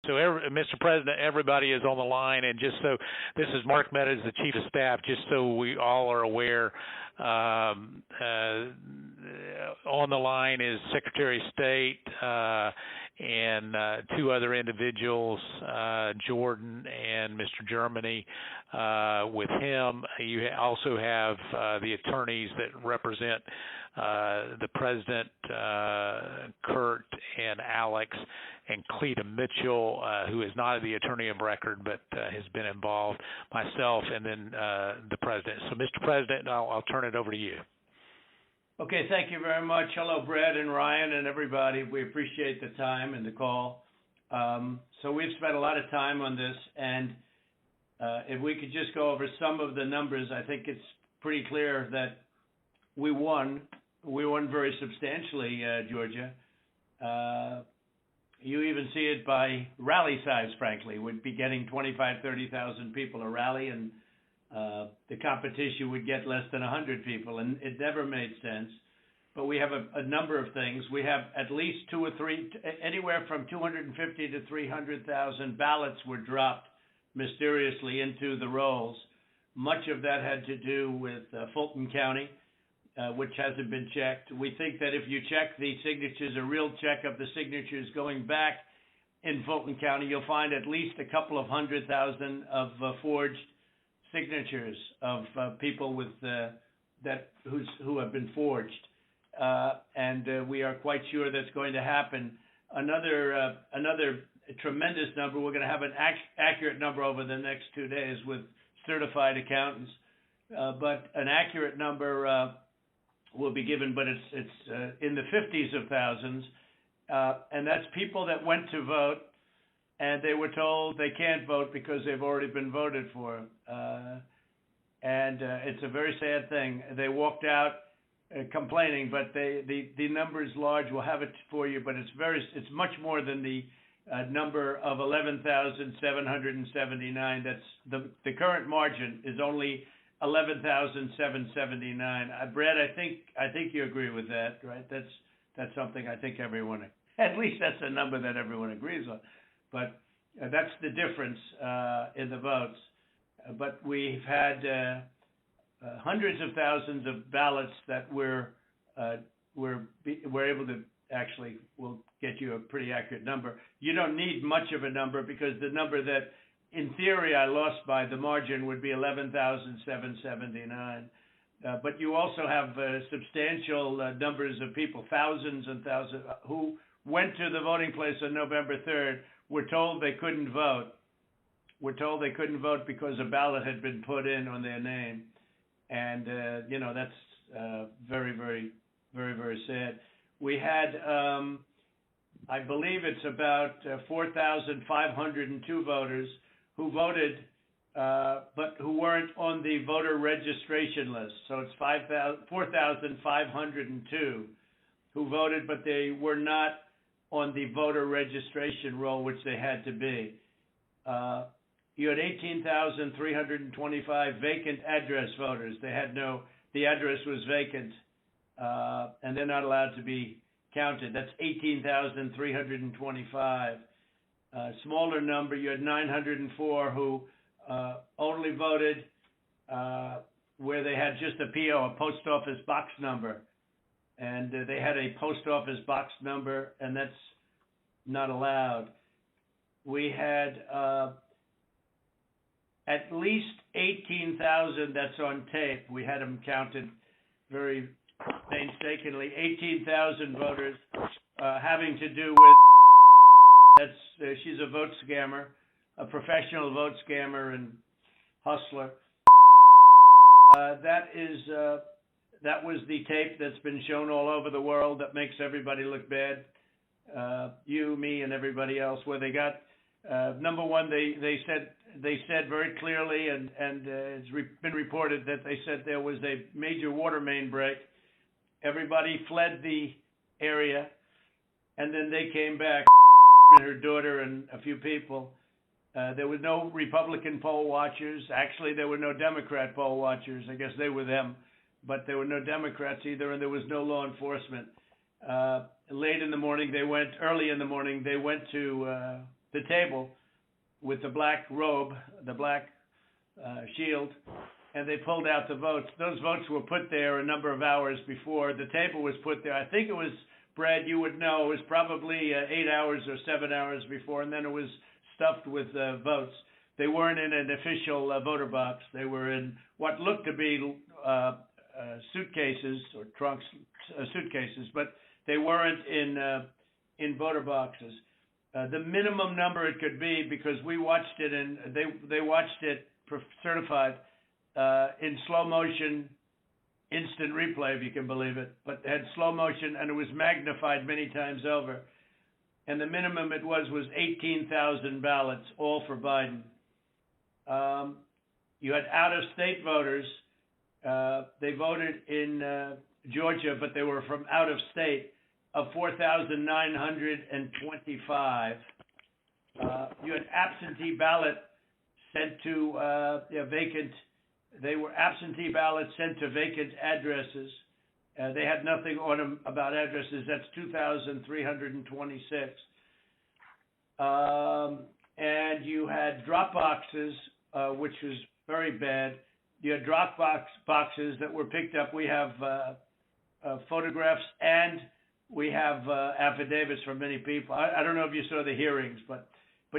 So, Mr. President, everybody is on the line, and just so this is Mark Meadows, the Chief of Staff. Just so we all are aware, on the line is Secretary of State and two other individuals, Jordan and Mr. Germany. With him, you also have the attorneys that represent the President, Kurt and Alex, and Cleta Mitchell, who is not the attorney of record but has been involved, myself, and then the President. So, Mr. President, I'll turn it over to you. Okay, thank you very much. Hello, Brad and Ryan and everybody. We appreciate the time and the call. So we've spent a lot of time on this, and if we could just go over some of the numbers, I think it's pretty clear that we won. We won very substantially, Georgia. You even see it by rally size, frankly. We'd be getting 25,000, 30,000 people a rally, and the competition would get less than 100 people, and it never made sense. But we have a number of things. We have at least two or three, anywhere from 250 to 300,000 ballots were dropped mysteriously into the rolls. Much of that had to do with Fulton County, which hasn't been checked. We think that if you check the signatures, a real check of the signatures going back in Fulton County, you'll find at least a couple of 100,000 of forged signatures of people with who have been forged, and we are quite sure that's going to happen. Another tremendous number. We're going to have an accurate number over the next 2 days with certified accountants, but an accurate number will be given, but it's in the 50s of thousands, and that's people that went to vote and they were told they can't vote because they've already been voted for, and it's a very sad thing. They walked out complaining, but the number is large. We'll have it for you, but it's much more than the number of 11,779. That's the current margin is only 11,779. Brad, I think you agree with that, right? That's something I think everyone, at least that's a number that everyone agrees on. But that's the difference in the votes. But we've had hundreds of thousands of ballots that we're able to actually. We'll get you a pretty accurate number. You don't need much of a number because the number that in theory I lost by the margin would be 11,779. But you also have substantial numbers of people, thousands and thousands, who went to the voting place on November 3rd, were told they couldn't vote. Were told they couldn't vote because a ballot had been put in on their name. And, that's very, very, very, very sad. We had, I believe it's about 4,502 voters who voted, but who weren't on the voter registration list. So it's 4,502 who voted, but they were not on the voter registration roll, which they had to be. You had 18,325 vacant address voters. The address was vacant, and they're not allowed to be counted. That's 18,325. Smaller number, you had 904 who only voted where they had just a PO, a post office box number. And they had a post office box number, and that's not allowed. We had at least 18,000, that's on tape. We had them counted very painstakingly. 18,000 voters having to do with, she's a vote scammer, a professional vote scammer and hustler. That was the tape that's been shown all over the world that makes everybody look bad. You, me, and everybody else. Where they got number one, they said very clearly, and it's been reported that they said there was a major water main break. Everybody fled the area, and then they came back. Her daughter and a few people. There were no Republican poll watchers. Actually, there were no Democrat poll watchers. I guess they were them. But there were no Democrats either, and there was no law enforcement. Early in the morning, they went to the table with the black robe, the black shield, and they pulled out the votes. Those votes were put there a number of hours before. The table was put there. I think it was, Brad, you would know, it was probably 8 hours or 7 hours before, and then it was stuffed with votes. They weren't in an official voter box. They were in what looked to be suitcases or trunks, suitcases, but they weren't in voter boxes. The minimum number it could be, because we watched it and they watched it certified in slow motion, instant replay, if you can believe it, but it had slow motion and it was magnified many times over. And the minimum it was 18,000 ballots, all for Biden. You had out-of-state voters. They voted in Georgia, but they were from out of state, of 4,925. You had absentee ballot sent to vacant. They were absentee ballots sent to vacant addresses. They had nothing on them about addresses. That's 2,326. And you had drop boxes, which was very bad. You had drop boxes that were picked up. We have photographs and we have affidavits from many people. I don't know if you saw the hearings, but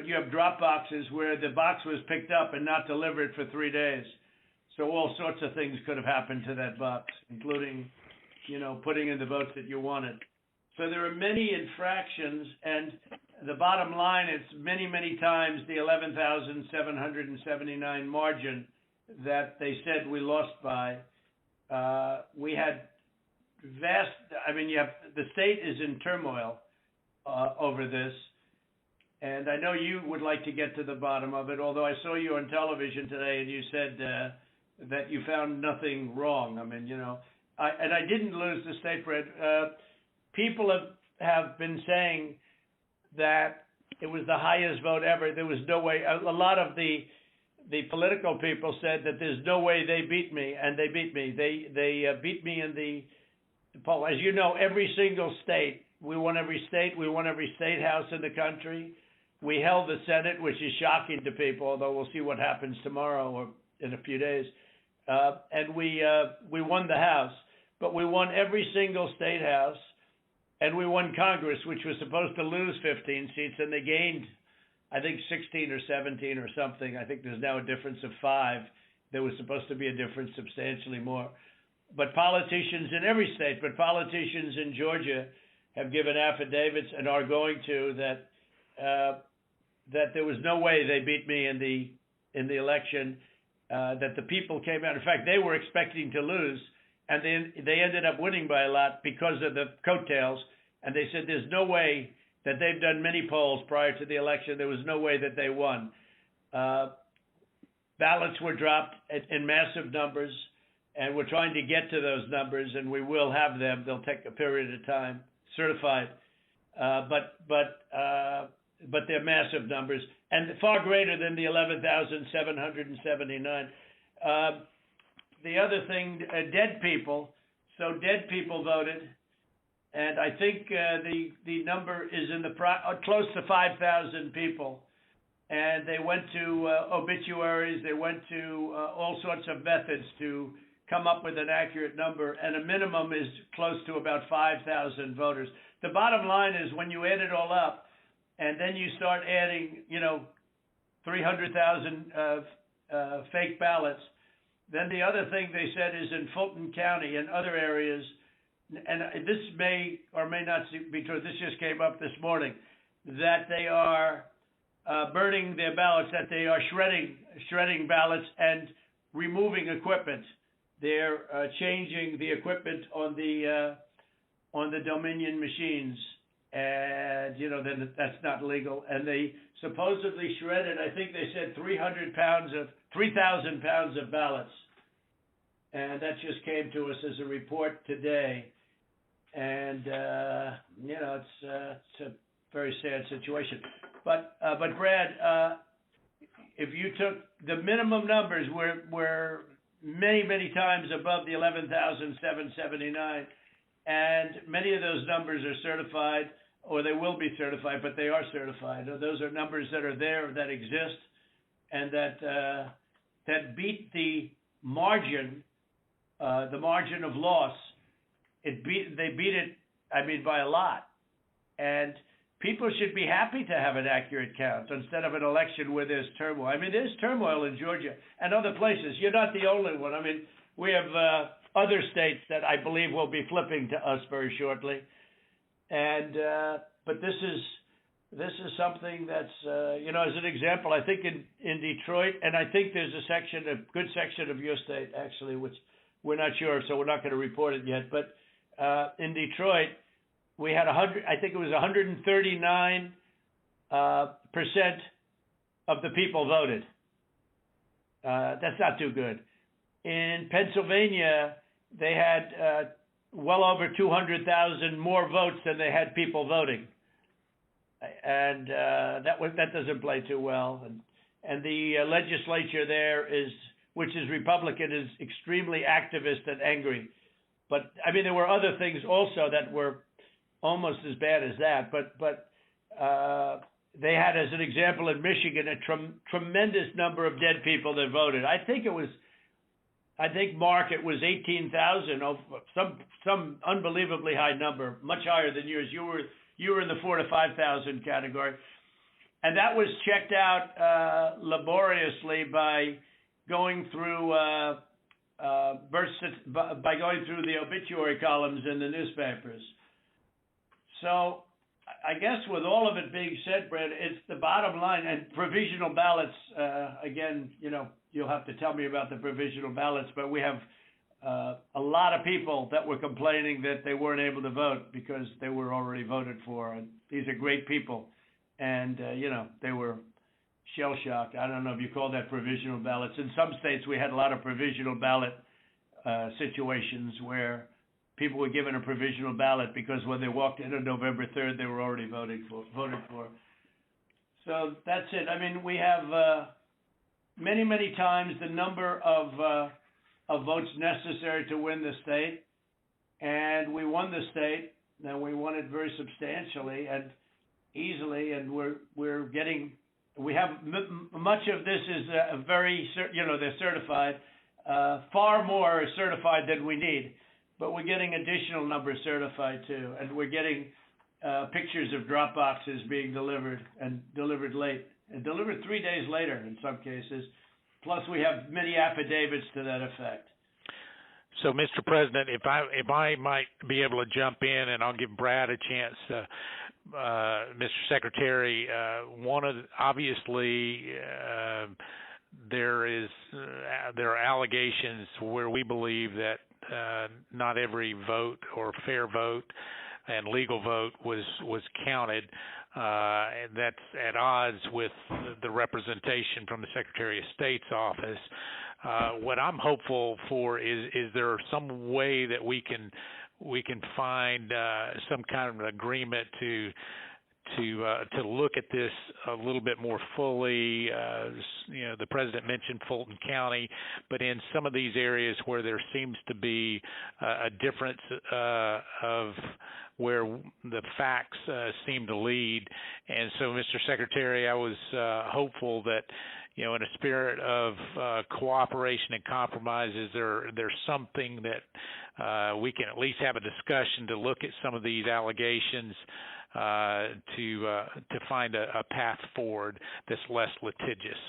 you have drop boxes where the box was picked up and not delivered for 3 days. So all sorts of things could have happened to that box, including, putting in the votes that you wanted. So there are many infractions, and the bottom line is many, many times the 11,779 margin that they said we lost by. We had the state is in turmoil over this, and I know you would like to get to the bottom of it, although I saw you on television today and you said that you found nothing wrong. I didn't lose the state, Brad. People have been saying that it was the highest vote ever. There was no way. A lot of the political people said that there's no way they beat me, and they beat me. They beat me in the poll. As you know, every single state, we won every state. We won every state house in the country. We held the Senate, which is shocking to people, although we'll see what happens tomorrow or in a few days. And we won the House, but we won every single state house, and we won Congress, which was supposed to lose 15 seats, and they gained, I think, 16 or 17 or something. I think there's now a difference of 5. There was supposed to be a difference substantially more. But politicians in every state, but politicians in Georgia have given affidavits and are going to that there was no way they beat me in the election, that the people came out. In fact, they were expecting to lose, and they ended up winning by a lot because of the coattails. And they said there's no way that they've done many polls prior to the election. There was no way that they won. Ballots were dropped in massive numbers, and we're trying to get to those numbers, and we will have them. They'll take a period of time, certified, but they're massive numbers and far greater than the 11,779. The other thing, dead people. So dead people voted, and I think the number is in close to 5,000 people. And they went to obituaries. They went to all sorts of methods to come up with an accurate number, and a minimum is close to about 5,000 voters. The bottom line is when you add it all up, and then you start adding, 300,000 fake ballots, then the other thing they said is in Fulton County and other areas, and this may or may not be true, this just came up this morning, that they are burning their ballots, that they are shredding ballots and removing equipment. They're changing the equipment on the Dominion machines, and then that's not legal. And they supposedly shredded, I think they said 3,000 pounds of ballots, and that just came to us as a report today. And it's a very sad situation. But Brad, if you took the minimum numbers were many times above the 11,779, and many of those numbers are certified. or they will be certified, but they are certified. Those are numbers that are there, that exist, and that beat the margin of loss. They beat it, I mean, by a lot. And people should be happy to have an accurate count instead of an election where there's turmoil. I mean, there's turmoil in Georgia and other places. You're not the only one. I mean, we have other states that I believe will be flipping to us very shortly. And but this is something that's as an example, I think in Detroit, and I think there's a good section of your state actually, which we're not sure, so we're not going to report it yet. But in Detroit, we had 139% of the people voted. That's not too good. In Pennsylvania, they had well over 200,000 more votes than they had people voting, and that doesn't play too well. And the legislature there which is Republican, is extremely activist and angry. But I mean, there were other things also that were almost as bad as that. But they had, as an example, in Michigan, a tremendous number of dead people that voted. I think, Mark, it was 18,000, some unbelievably high number, much higher than yours. You were in the 4,000 to 5,000 category, and that was checked out laboriously by going through the obituary columns in the newspapers. So I guess with all of it being said, Brad, it's the bottom line. And provisional ballots, again, you'll have to tell me about the provisional ballots, but we have a lot of people that were complaining that they weren't able to vote because they were already voted for. And these are great people. And, they were shell-shocked. I don't know if you call that provisional ballots. In some states, we had a lot of provisional ballot situations where people were given a provisional ballot because when they walked in on November 3rd, they were already voted for. So that's it. I mean, we have many, many times the number of votes necessary to win the state, and we won the state, and we won it very substantially and easily, and we have much of this is they're certified. Far more is certified than we need, but we're getting additional numbers certified too, and we're getting pictures of drop boxes being delivered late, and delivered 3 days later in some cases. Plus, we have many affidavits to that effect. So, Mr. President, if I might be able to jump in, and I'll give Brad a chance. Mr. Secretary, obviously there are allegations where we believe that not every vote or fair vote and legal vote was counted, and that's at odds with the representation from the Secretary of State's office. What I'm hopeful for is there some way that we can find some kind of an agreement to look at this a little bit more fully. The president mentioned Fulton County, but in some of these areas where there seems to be a difference of where the facts seem to lead. And so, Mr. Secretary, I was hopeful that, in a spirit of cooperation and compromises, there's something that we can at least have a discussion to look at some of these allegations to find a path forward that's less litigious.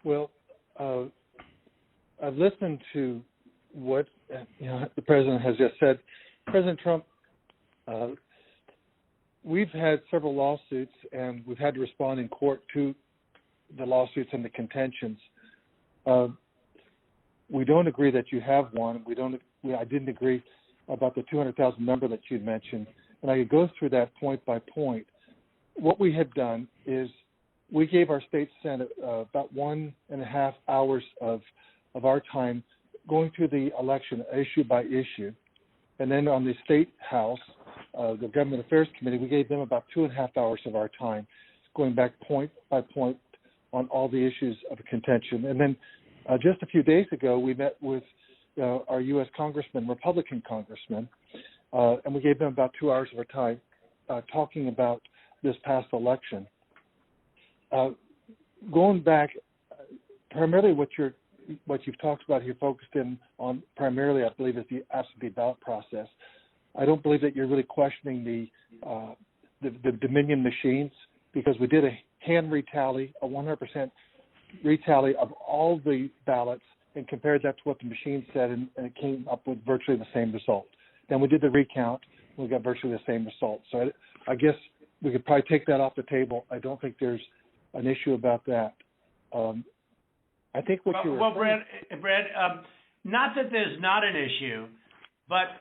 Well, I've listened to what the president has just said. President Trump, we've had several lawsuits, and we've had to respond in court to the lawsuits and the contentions. We don't agree that you have one. I didn't agree about the 200,000 number that you mentioned, and I could go through that point by point. What we had done is we gave our state senate about 1.5 hours of our time going through the election issue by issue, and then on the state house, the Government Affairs Committee, we gave them about 2.5 hours of our time, going back point by point on all the issues of contention. And then just a few days ago, we met with our U.S. congressman, Republican congressman, and we gave them about 2 hours of our time talking about this past election. Going back, primarily what you've talked about here, focused in on primarily, I believe, is the absentee ballot process. I don't believe that you're really questioning the Dominion machines, because we did a hand retally, a 100% retally of all the ballots, and compared that to what the machine said, and it came up with virtually the same result. Then we did the recount, we got virtually the same result. So I guess we could probably take that off the table. I don't think there's an issue about that. I think what you were saying... Brad, not that there's not an issue, but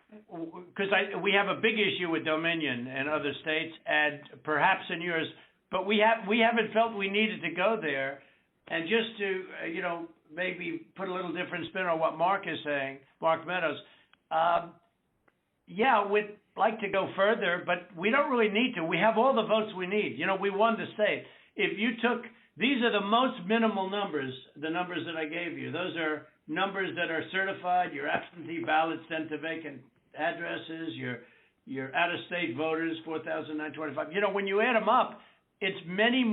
because we have a big issue with Dominion and other states, and perhaps in yours, but we haven't felt we needed to go there. And just to maybe put a little different spin on what Mark is saying, Mark Meadows, we'd like to go further, but we don't really need to. We have all the votes we need. We won the state. If you took, these are the most minimal numbers, the numbers that I gave you. Those are numbers that are certified, your absentee ballots sent to vacant addresses, your out-of-state voters, 4,925. When you add them up, it's many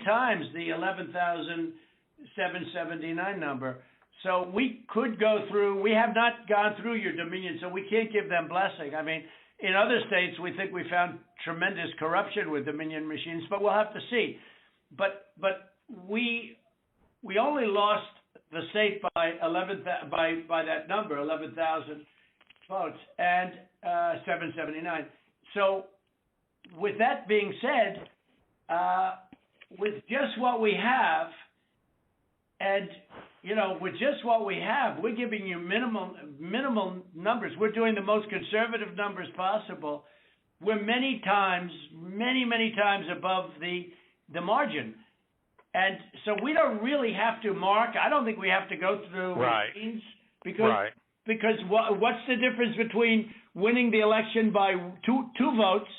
times the 11,779 number. So we could go through. We have not gone through your Dominion, so we can't give them blessing. I mean, in other states, we think we found tremendous corruption with Dominion machines, but we'll have to see. But we only lost the state by that number, 11,000 votes, and 779. So with that being said, with just what we have, and with just what we have, we're giving you minimal numbers. We're doing the most conservative numbers possible. We're many times above the margin, and so we don't really have to, Mark. I don't think we have to go through machines because what's the difference between winning the election by two votes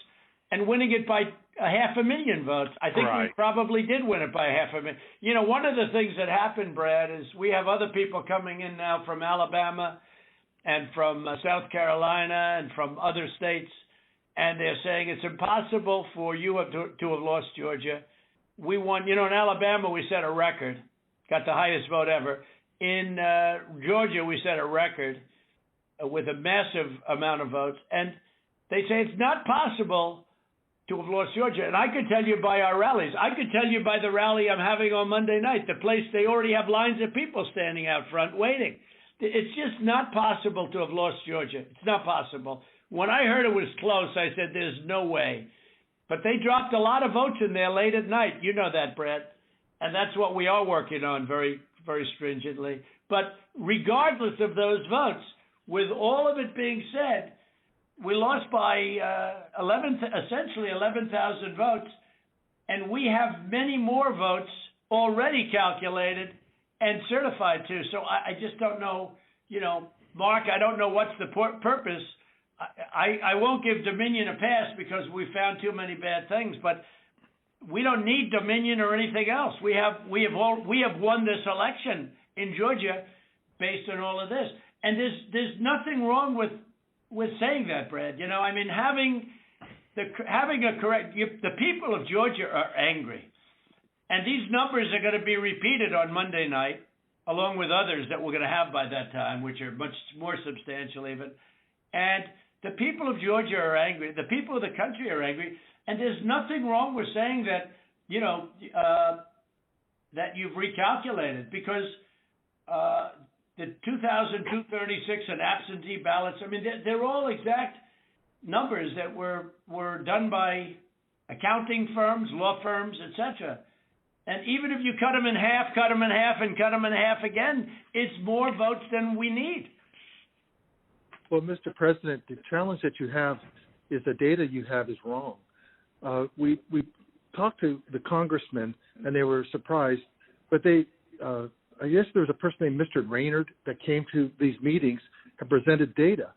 and winning it by 500,000 votes? I think we probably did win it by 500,000. One of the things that happened, Brad, is we have other people coming in now from Alabama and from South Carolina and from other states, and they're saying it's impossible for you to have lost Georgia. We won, in Alabama we set a record, got the highest vote ever. In Georgia we set a record with a massive amount of votes, and they say it's not possible to have lost Georgia. And I could tell you by our rallies. I could tell you by the rally I'm having on Monday night, the place, they already have lines of people standing out front waiting. It's just not possible to have lost Georgia. It's not possible. When I heard it was close, I said, there's no way. But they dropped a lot of votes in there late at night. You know that, Brett. And that's what we are working on very, very stringently. But regardless of those votes, with all of it being said, we lost by essentially 11,000 votes, and we have many more votes already calculated and certified too. So I just don't know, Mark, I don't know what's the purpose. I won't give Dominion a pass because we found too many bad things, but we don't need Dominion or anything else. We have won this election in Georgia based on all of this, and there's nothing wrong with saying that, Brad. I mean, having a correct. The people of Georgia are angry, and these numbers are going to be repeated on Monday night, along with others that we're going to have by that time, which are much more substantial even. And the people of Georgia are angry. The people of the country are angry, and there's nothing wrong with saying that. That you've recalculated, because the 2,236 and absentee ballots, I mean, they're all exact numbers that were done by accounting firms, law firms, etc. And even if you cut them in half, and cut them in half again, it's more votes than we need. Well, Mr. President, the challenge that you have is the data you have is wrong. We talked to the congressmen, and they were surprised, but I guess there was a person named Mr. Raynard that came to these meetings and presented data.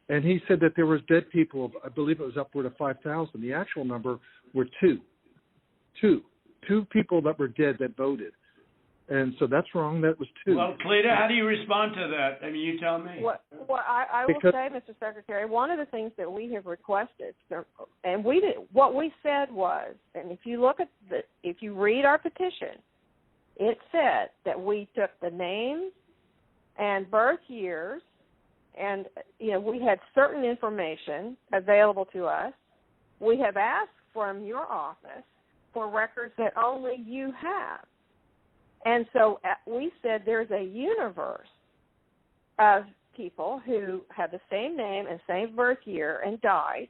And he said that there was dead people, I believe it was upward of 5,000. The actual number were two people that were dead that voted. And so that's wrong. That was 2. Well, Cleta, how do you respond to that? I mean, you tell me. Well, I will say, Mr. Secretary, one of the things that we have requested, and what we said was, and if you read our petition, it said that we took the names and birth years, and we had certain information available to us. We have asked from your office for records that only you have. And so we said there's a universe of people who have the same name and same birth year and died,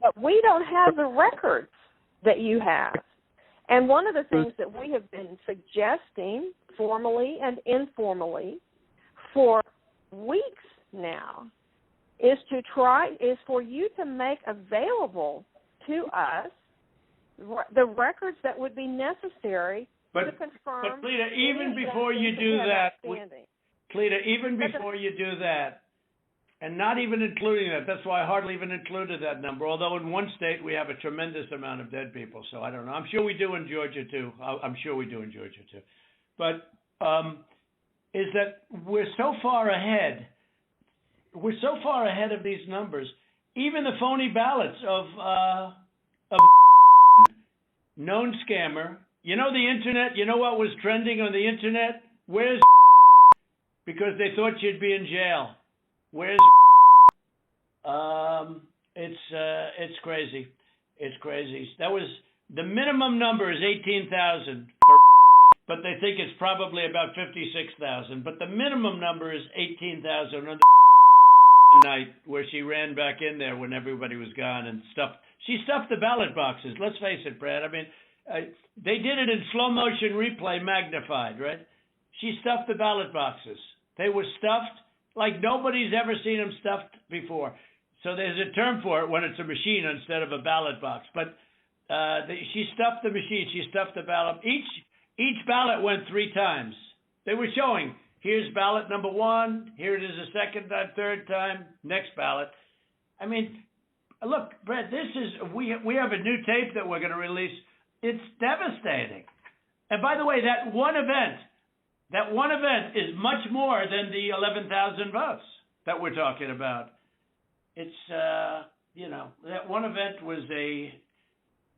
but we don't have the records that you have. And one of the things that we have been suggesting formally and informally for weeks now is for you to make available to us the records that would be necessary to confirm. But Cleta, even before you do that, and not even including that, that's why I hardly even included that number, although in one state we have a tremendous amount of dead people, so I don't know. I'm sure we do in Georgia, too. But is that we're so far ahead of these numbers, even the phony ballots of known scammer. You know the internet? You know what was trending on the internet? Where's because they thought you'd be in jail. Where's it's crazy. It's crazy. That was the minimum number is 18,000 for, but they think it's probably about 56,000. But the minimum number is 18,000 on the night where she ran back in there when everybody was gone and stuffed. She stuffed the ballot boxes. Let's face it, Brad. I mean, they did it in slow motion replay magnified, right? She stuffed the ballot boxes. They were stuffed like nobody's ever seen them stuffed before. So there's a term for it when it's a machine instead of a ballot box. But she stuffed the machine. She stuffed the ballot. Each ballot went 3 times. They were showing, here's ballot number 1. Here it is a second time, third time, next ballot. I mean, look, Brett, we have a new tape that we're going to release. It's devastating. And by the way, that one event is much more than the 11,000 votes that we're talking about. It's, that one event was a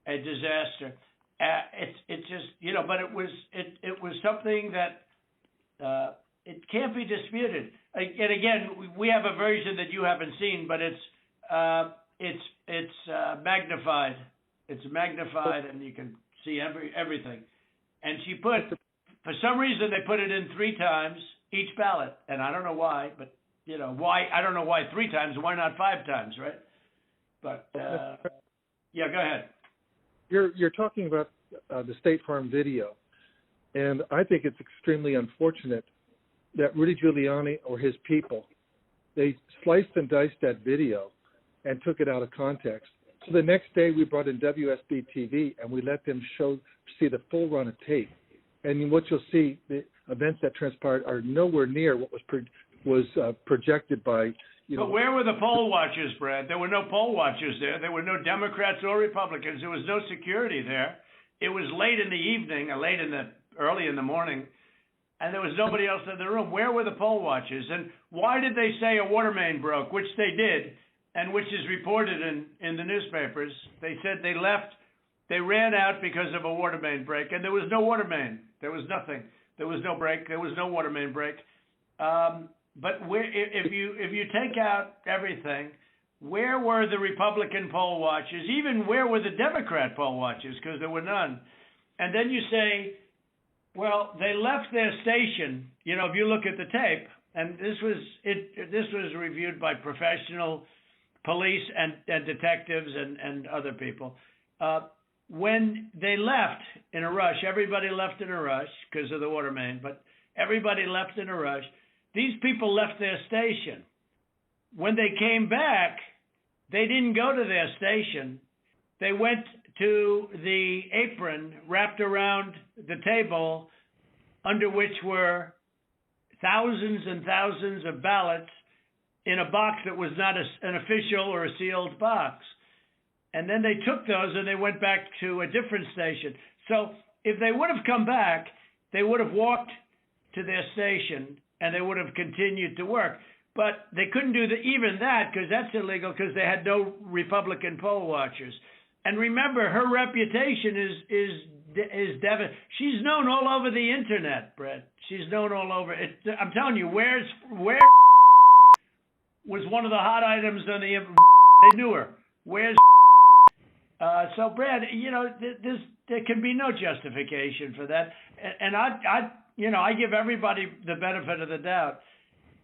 disaster. It's just, but it was something that it can't be disputed. And again, we have a version that you haven't seen, but it's magnified. It's magnified, and you can see everything. And she put, for some reason, they put it in 3 times each ballot, and I don't know why, but why? I don't know why 3 times. Why not 5 times, right? But yeah, go ahead. You're talking about the State Farm video, and I think it's extremely unfortunate that Rudy Giuliani or his people, they sliced and diced that video and took it out of context. So the next day we brought in WSB TV and we let them see the full run of tape. And what you'll see, the events that transpired are nowhere near what was projected by, But where were the poll watchers, Brad? There were no poll watchers there. There were no Democrats or Republicans. There was no security there. It was late in the evening, early in the morning, and there was nobody else in the room. Where were the poll watchers? And why did they say a water main broke, which they did, and which is reported in the newspapers? They said they left. They ran out because of a water main break, and there was no water main. There was nothing. There was no break. There was no water main break. But if you take out everything, where were the Republican poll watchers? Even where were the Democrat poll watchers? Because there were none. And then you say, well, they left their station. If you look at the tape, and this was reviewed by professional police and detectives and other people. When they left in a rush, everybody left in a rush because of the water main, but everybody left in a rush. These people left their station. When they came back, they didn't go to their station. They went to the apron wrapped around the table under which were thousands and thousands of ballots in a box that was not an official or a sealed box. And then they took those and they went back to a different station. So if they would have come back, they would have walked to their station and they would have continued to work. But they couldn't do even that because that's illegal because they had no Republican poll watchers. And remember, her reputation is devastating. She's known all over the internet, Brett. She's known all over. I'm telling you, where was one of the hot items on the. They knew her. Where's so Brad? You know, there can be no justification for that. And I give everybody the benefit of the doubt.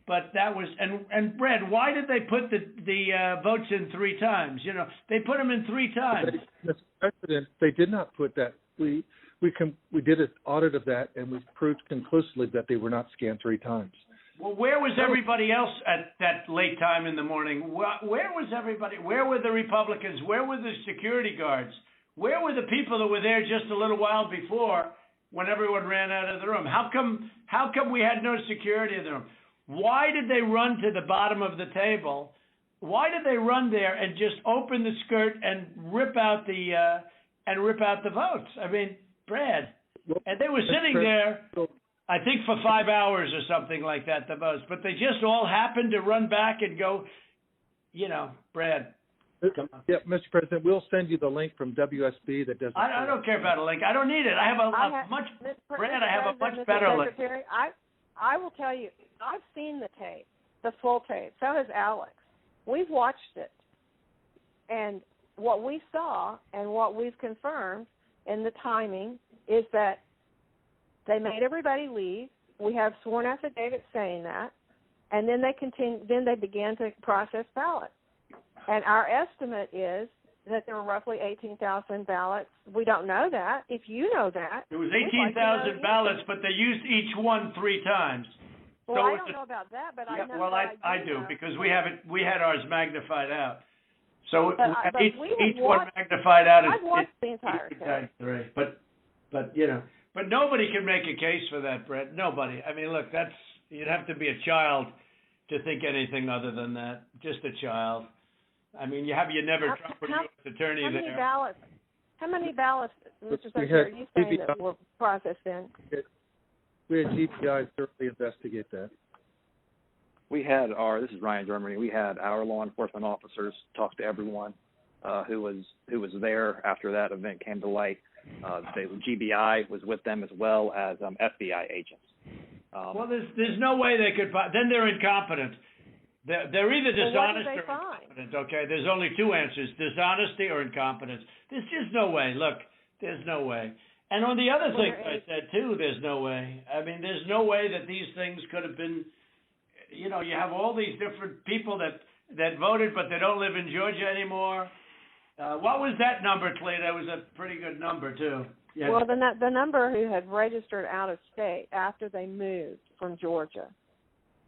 But that was and Brad, why did they put the votes in 3 times? You know, they put them in 3 times. Mr. President, they did not put that. We did an audit of that, and we proved conclusively that they were not scanned 3 times. Well, where was everybody else at that late time in the morning? Where was everybody? Where were the Republicans? Where were the security guards? Where were the people that were there just a little while before when everyone ran out of the room? How come we had no security in the room? Why did they run to the bottom of the table? Why did they run there and just open the skirt and rip out the votes? I mean, Brad, and they were sitting there, I think for 5 hours or something like that, the most. But they just all happened to run back and go, you know, Brad. Come on. Yeah, Mr. President, we'll send you the link from WSB that does. I don't care about a link. I don't need it. I have a much better link. I will tell you, I've seen the tape, the full tape. So has Alex. We've watched it. And what we saw and what we've confirmed in the timing is that they made everybody leave. We have sworn affidavits saying that. And then they began to process ballots. And our estimate is that there were roughly 18,000 ballots. We don't know that. If you know that. There was 18,000 ballots, but they used each one 3 times. Well, so I don't know about that, but I know. Well, I do because we had ours magnified out. So each one magnified out is. I've watched the entire thing. But nobody can make a case for that, Brett. Nobody. I mean, look, you'd have to be a child to think anything other than that. Just a child. I mean, you never Trump or U.S. attorney there. How many ballots, Mr. Secretary, are you saying that were processed in? We had GPI thoroughly investigate that. This is Ryan Germany. We had our law enforcement officers talk to everyone who was there after that event came to light. GBI was with them as well as FBI agents. Well, there's no way they could. Then they're incompetent. They're either dishonest or incompetent, okay? There's only 2 answers, dishonesty or incompetence. There's just no way. Look, there's no way. And on the other thing I said, too, there's no way. I mean, there's no way that these things could have been, you know, you have all these different people that voted, but they don't live in Georgia anymore. What was that number, Clay? That was a pretty good number, too. Yeah. Well, the number who had registered out of state after they moved from Georgia.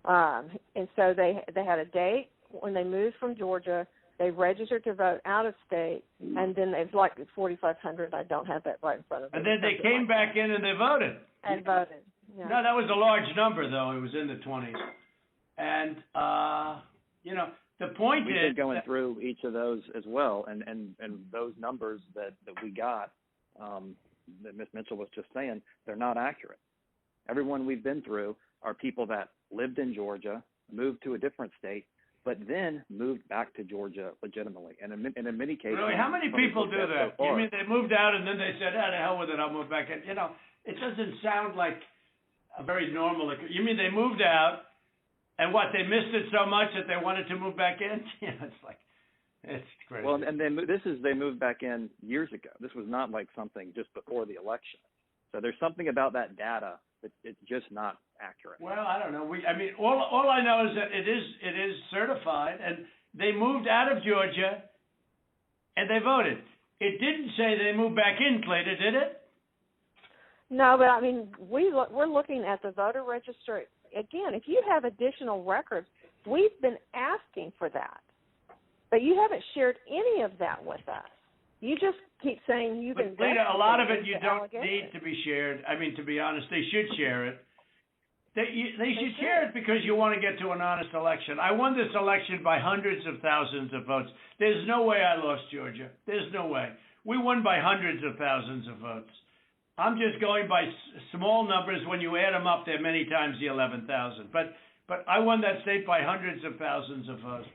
And so they had a date when they moved from Georgia. They registered to vote out of state, and then they've like 4,500. I don't have that right in front of me. And then they came back in and they voted. And voted. Yeah. No, that was a large number, though. It was in the 20s. And, you know, the point We've is... been going through each of those as well, and those numbers that we got, that Ms. Mitchell was just saying, they're not accurate. Everyone we've been through are people that lived in Georgia, moved to a different state, but then moved back to Georgia legitimately. And in many cases... Really? How many people do that? You mean they moved out and then they said, to hell with it, I'll move back in? You know, it doesn't sound like a very normal... You mean they moved out and what, they missed it so much that they wanted to move back in? You know, it's like... It's crazy. Well, and they moved back in years ago. This was not like something just before the election. So there's something about that data that it's just not accurate. Well, I don't know. All I know is that it is certified, and they moved out of Georgia, and they voted. It didn't say they moved back in, Clayton, did it? No, but I mean, we're looking at the voter registry again. If you have additional records, we've been asking for that. But you haven't shared any of that with us. You just keep saying you've been. But a lot of it you don't need to be shared. I mean, to be honest, they should share it. They should share it because you want to get to an honest election. I won this election by hundreds of thousands of votes. There's no way I lost Georgia. There's no way. We won by hundreds of thousands of votes. I'm just going by small numbers. When you add them up, they're many times the 11,000. But I won that state by hundreds of thousands of votes.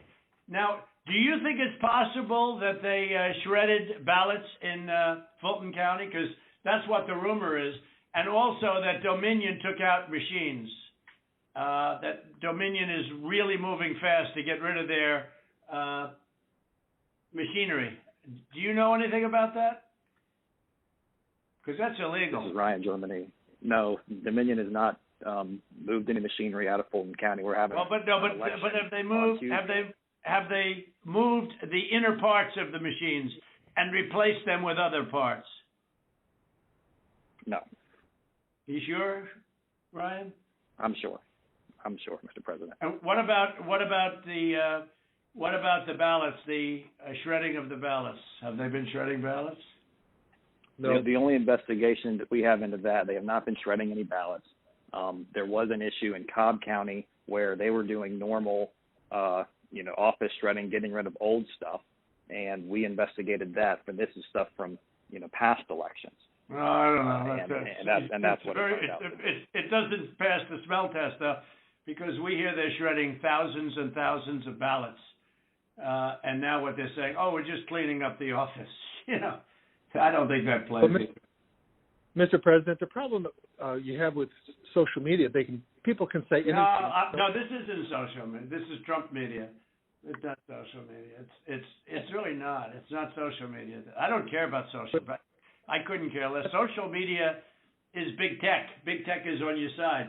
Now, do you think it's possible that they shredded ballots in Fulton County? Because that's what the rumor is. And also that Dominion took out machines. That Dominion is really moving fast to get rid of their machinery. Do you know anything about that? Because that's illegal. This is Ryan, Germany. No, Dominion has not moved any machinery out of Fulton County. We're having. Well, but have they moved? Have they moved the inner parts of the machines and replaced them with other parts? No. You sure, Ryan? I'm sure, Mr. President. And what about the ballots? The shredding of the ballots. Have they been shredding ballots? No. The only investigation that we have into that, they have not been shredding any ballots. There was an issue in Cobb County where they were doing normal, office shredding, getting rid of old stuff, and we investigated that. But this is stuff from, past elections. No, I don't know. That's what it doesn't pass the smell test, though, because we hear they're shredding thousands and thousands of ballots, and now what they're saying, we're just cleaning up the office. I don't think that plays. Mr. President, the problem you have with social media, people can say anything. No, this isn't social media. This is Trump media. It's not social media. It's really not. It's not social media. I don't care about social, but I couldn't care less. Social media is big tech. Big tech is on your side.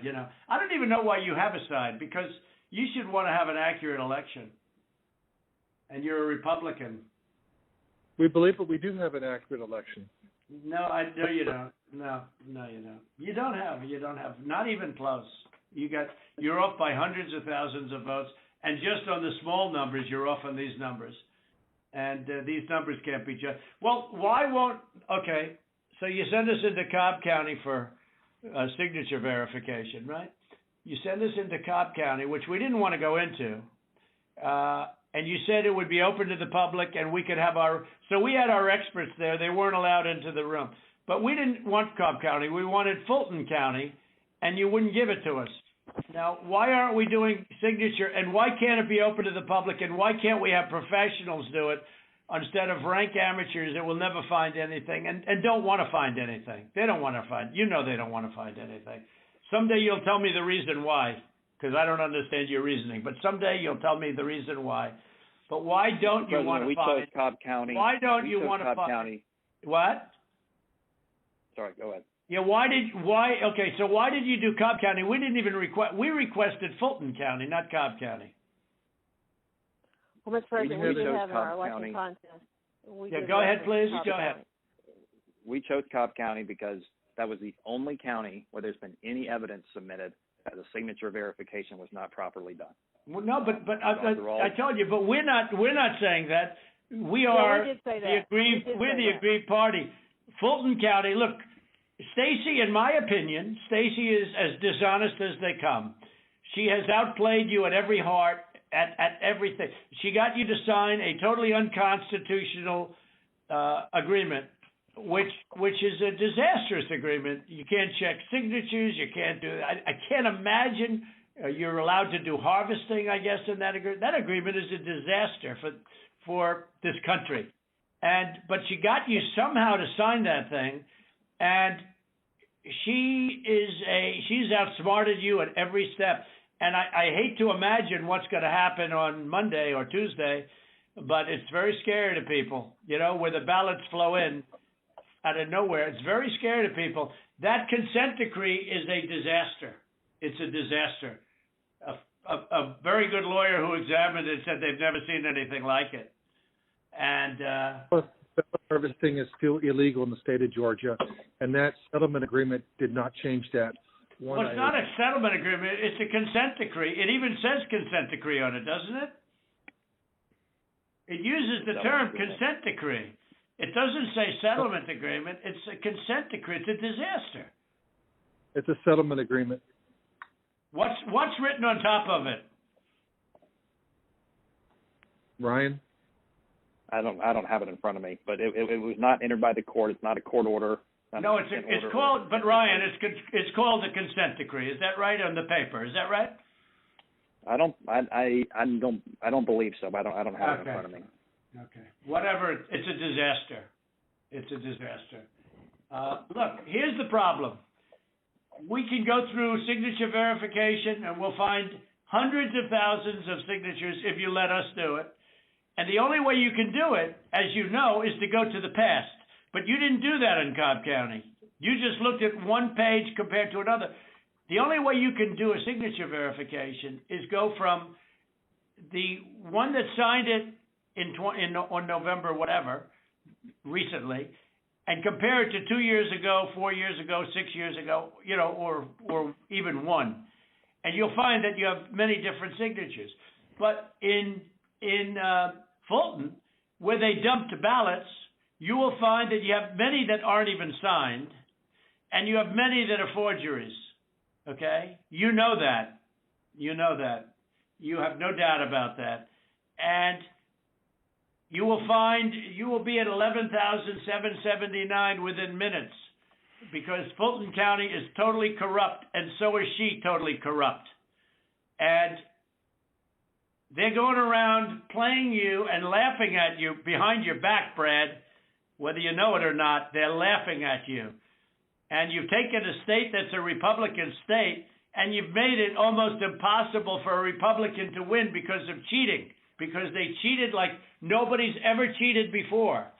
I don't even know why you have a side, because you should want to have an accurate election, and you're a Republican. We believe that we do have an accurate election. No, you don't. No, you don't. You don't have. Not even close. You're off by hundreds of thousands of votes, and just on the small numbers, you're off on these numbers, and these numbers can't be judged. Well, why won't? Okay, so you send us into Cobb County for signature verification, right? You send us into Cobb County, which we didn't want to go into. And you said it would be open to the public, and we could have so we had our experts there. They weren't allowed into the room. But we didn't want Cobb County. We wanted Fulton County, and you wouldn't give it to us. Now, why aren't we doing signature, and why can't it be open to the public, and why can't we have professionals do it instead of rank amateurs that will never find anything and don't want to find anything? They don't want to find. They don't want to find anything. Someday you'll tell me the reason why, because I don't understand your reasoning. But someday you'll tell me the reason why. But why don't you want to find? We chose Cobb County. Why don't you want to find? What? Sorry, go ahead. Yeah, okay, so why did you do Cobb County? We didn't even we requested Fulton County, not Cobb County. Well, Mr. President, we did have our election contest. Go ahead, please. Go ahead. We chose Cobb County because that was the only county where there's been any evidence submitted that the signature verification was not properly done. Well, no, but I told you, but we're not saying that. We are we're the aggrieved party. Fulton County, look, Stacy, in my opinion, Stacy is as dishonest as they come. She has outplayed you at every heart, at everything. She got you to sign a totally unconstitutional agreement, which is a disastrous agreement. You can't check signatures. You can't do that. I can't imagine you're allowed to do harvesting, I guess, in that agreement. That agreement is a disaster for this country. But she got you somehow to sign that thing, and she's outsmarted you at every step. And I hate to imagine what's going to happen on Monday or Tuesday, but it's very scary to people, where the ballots flow in out of nowhere. It's very scary to people. That consent decree is a disaster. It's a disaster. A very good lawyer who examined it said they've never seen anything like it. And harvesting is still illegal in the state of Georgia, and that settlement agreement did not change that. Well, it's not a settlement agreement. It's a consent decree. It even says consent decree on it, doesn't it? It uses the term consent decree. It doesn't say settlement agreement. It's a consent decree. It's a disaster. It's a settlement agreement. What's written on top of it? Ryan? I don't have it in front of me, but it was not entered by the court. It's not a court order. No, it's called, but Ryan, it's called the consent decree. Is that right on the paper? Is that right? I don't believe so. But I don't have it in front of me. Okay. Whatever. It's a disaster. It's a disaster. Look, here's the problem. We can go through signature verification, and we'll find hundreds of thousands of signatures if you let us do it. And the only way you can do it, as you know, is to go to the past. But you didn't do that in Cobb County. You just looked at one page compared to another. The only way you can do a signature verification is go from the one that signed it on November, whatever, recently, and compare it to 2 years ago, 4 years ago, 6 years ago, or even one. And you'll find that you have many different signatures. But in Fulton, where they dumped ballots, you will find that you have many that aren't even signed, and you have many that are forgeries. Okay? You know that. You know that. You have no doubt about that. And you will be at 11,779 within minutes, because Fulton County is totally corrupt, and so is she totally corrupt. And they're going around playing you and laughing at you behind your back, Brad. Whether you know it or not, they're laughing at you. And you've taken a state that's a Republican state, and you've made it almost impossible for a Republican to win because of cheating, because they cheated like nobody's ever cheated before.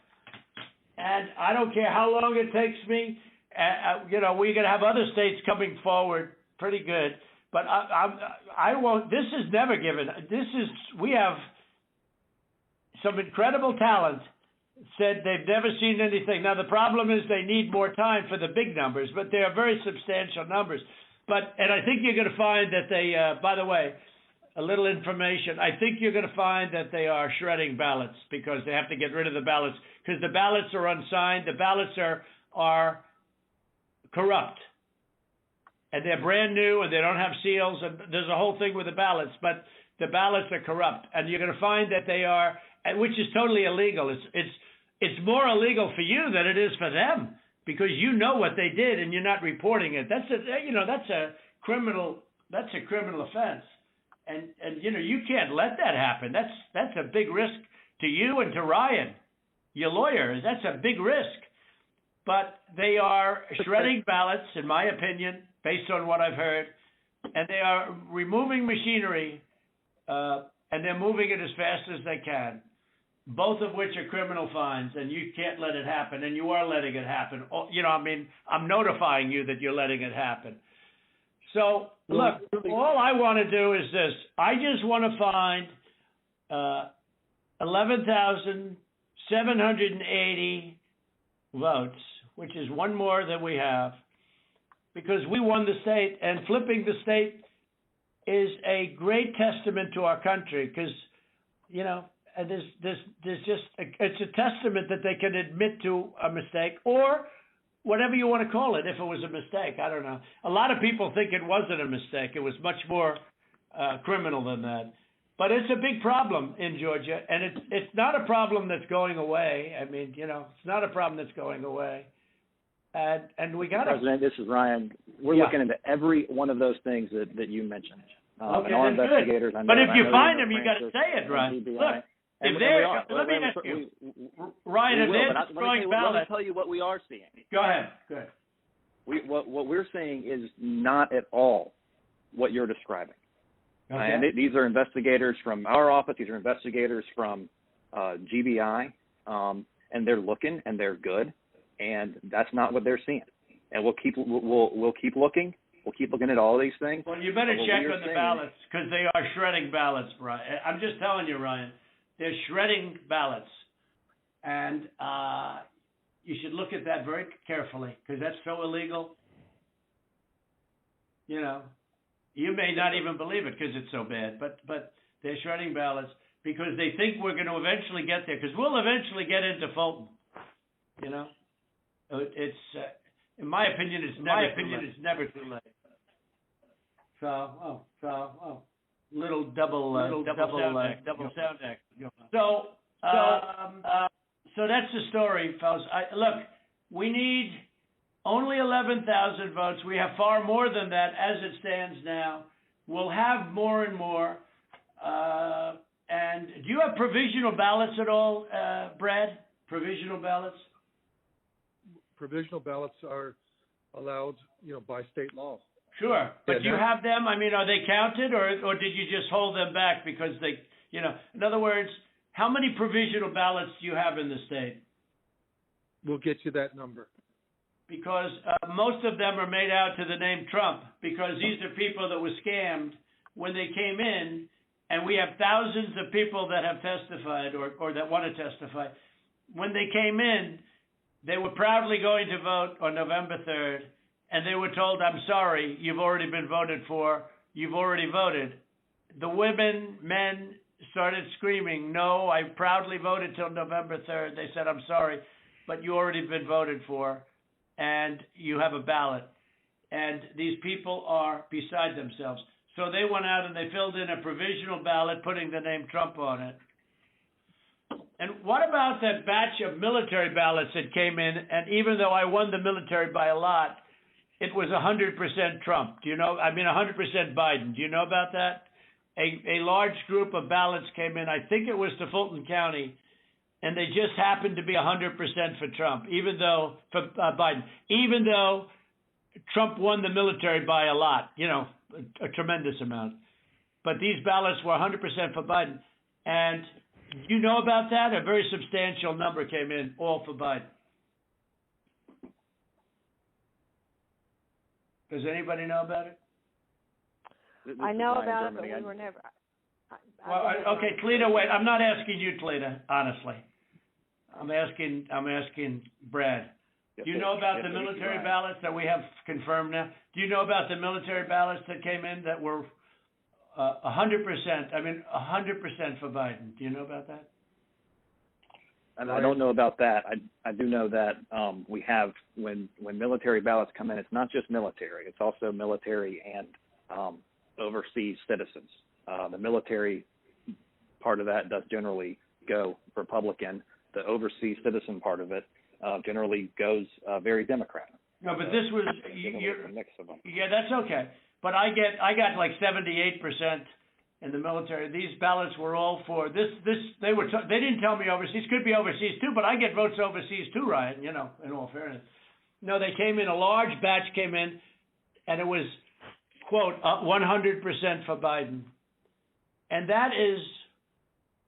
And I don't care how long it takes me. We're going to have other states coming forward pretty good. But I won't. This is never given. We have some incredible talent. Said they've never seen anything. Now the problem is they need more time for the big numbers, but they are very substantial numbers. And I think you're going to find that they. By the way, a little information. I think you're going to find that they are shredding ballots because they have to get rid of the ballots because the ballots are unsigned. The ballots are corrupt. And they're brand new, and they don't have seals, and there's a whole thing with the ballots, but the ballots are corrupt. And you're going to find that they are, which is totally illegal. It's more illegal for you than it is for them, because you know what they did and you're not reporting it. That's a criminal offense. And you can't let that happen. That's a big risk to you and to Ryan, your lawyer. That's a big risk. But they are shredding ballots, in my opinion, based on what I've heard, and they are removing machinery, and they're moving it as fast as they can, both of which are criminal fines, and you can't let it happen, and you are letting it happen. I'm notifying you that you're letting it happen. So, look, all I want to do is this. I just want to find 11,780 votes, which is one more than we have, because we won the state, and flipping the state is a great testament to our country, because, it's a testament that they can admit to a mistake, or whatever you want to call it, if it was a mistake. I don't know. A lot of people think it wasn't a mistake. It was much more criminal than that. But it's a big problem in Georgia, and it's not a problem that's going away. I mean, it's not a problem that's going away. And we got President, this is Ryan. We're looking into every one of those things that you mentioned. Okay, and our investigators. But if you find them, you got to say it, Ryan. Look, if they're, let me ask you, Ryan, if they're destroying ballots. Let me tell you what we are seeing. Go ahead. What we're seeing is not at all what you're describing. Okay. And these are investigators from our office. These are investigators from GBI, and they're looking, and they're good, and that's not what they're seeing. And we'll keep looking. We'll keep looking at all these things. Well, you better check on the ballots, because they are shredding ballots, Brian. I'm just telling you, Ryan. They're shredding ballots, and you should look at that very carefully, because that's so illegal. You may not even believe it because it's so bad, but they're shredding ballots because they think we're going to eventually get there, because we'll eventually get into Fulton. It's in my opinion, it's never too late. So little double sound act. So that's the story, fellas. Look, we need Only 11,000 votes. We have far more than that as it stands now. We'll have more and more. And do you have provisional ballots at all, Brad? Provisional ballots? Provisional ballots are allowed, by state law. Sure. But do you now, have them? I mean, are they counted or did you just hold them back because they, in other words, how many provisional ballots do you have in the state? we'll get you that number. Because most of them are made out to the name Trump, because these are people that were scammed when they came in, and we have thousands of people that have testified or that want to testify. When they came in, they were proudly going to vote on November 3rd, and they were told, I'm sorry, you've already been voted for, you've already voted. The women, men started screaming, no, I proudly voted till November 3rd. They said, I'm sorry, but you already been voted for, and you have a ballot. And these people are beside themselves. So they went out and they filled in a provisional ballot, putting the name Trump on it. And what about that batch of military ballots that came in, and even though I won the military by a lot, it was 100% Trump. Do you know? I mean, 100% Biden. Do you know about that? A large group of ballots came in. I think it was to Fulton County, and they just happened to be 100% for Trump, even though for Biden, even though Trump won the military by a lot, a tremendous amount. But these ballots were 100% for Biden. And you know about that? A very substantial number came in, all for Biden. Does anybody know about it? I know about it, but we were never. Okay, Cleta, wait. I'm not asking you, Cleta, honestly. I'm asking Brad. Do you know about the military ballots that we have confirmed now? Do you know about the military ballots that came in that were 100%? I mean, 100% for Biden. Do you know about that? And I don't know about that. I do know that we have when military ballots come in, it's not just military. It's also military and overseas citizens. The military part of that does generally go Republican. The overseas citizen part of it generally goes very Democrat. No, but this was a mix of them. Yeah, that's okay. But I got like 78% in the military. These ballots were all for this. They didn't tell me overseas. Could be overseas too, but I get votes overseas too, Ryan. In all fairness. No, they came in. A large batch came in, and it was quote 100% for Biden, and that is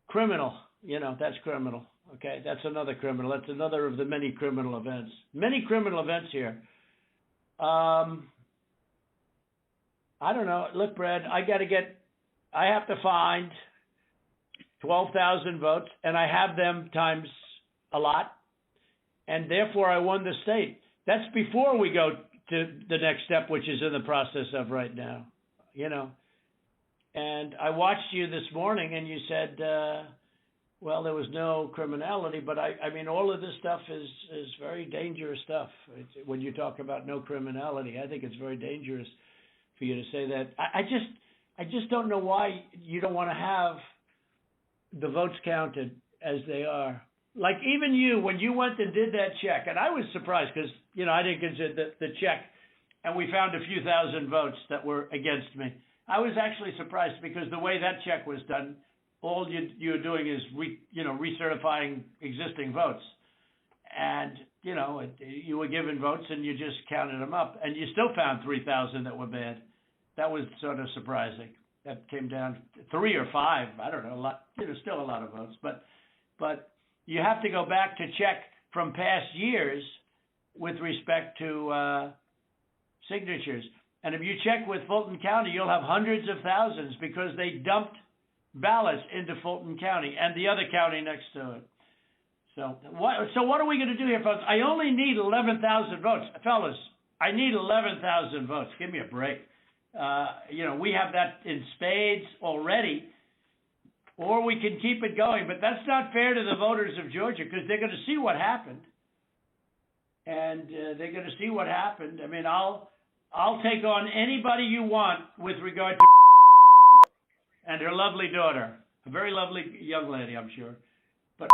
criminal. That's criminal. Okay, that's another criminal. That's another of the many criminal events. Many criminal events here. I don't know. Look, Brad, I have to find 12,000 votes, and I have them times a lot, and therefore I won the state. That's before we go to the next step, which is in the process of right now, And I watched you this morning, and you said, well, there was no criminality, but I mean, all of this stuff is very dangerous stuff. When you talk about no criminality, I think it's very dangerous for you to say that. I just don't know why you don't want to have the votes counted as they are. Like even you, when you went and did that check, and I was surprised because, I didn't consider the check, and we found a few thousand votes that were against me. I was actually surprised because the way that check was done, all you're doing is recertifying existing votes. And, you were given votes and you just counted them up, and you still found 3,000 that were bad. That was sort of surprising. That came down to 3 or 5. I don't know, a lot. Still a lot of votes. But you have to go back to check from past years with respect to signatures. And if you check with Fulton County, you'll have hundreds of thousands because they dumped ballots into Fulton County and the other county next to it. So what are we going to do here, folks? I only need 11,000 votes. Fellas, I need 11,000 votes. Give me a break. We have that in spades already, or we can keep it going. But that's not fair to the voters of Georgia because they're going to see what happened. And they're going to see what happened. I mean, I'll take on anybody you want with regard to and her lovely daughter, a very lovely young lady, I'm sure. But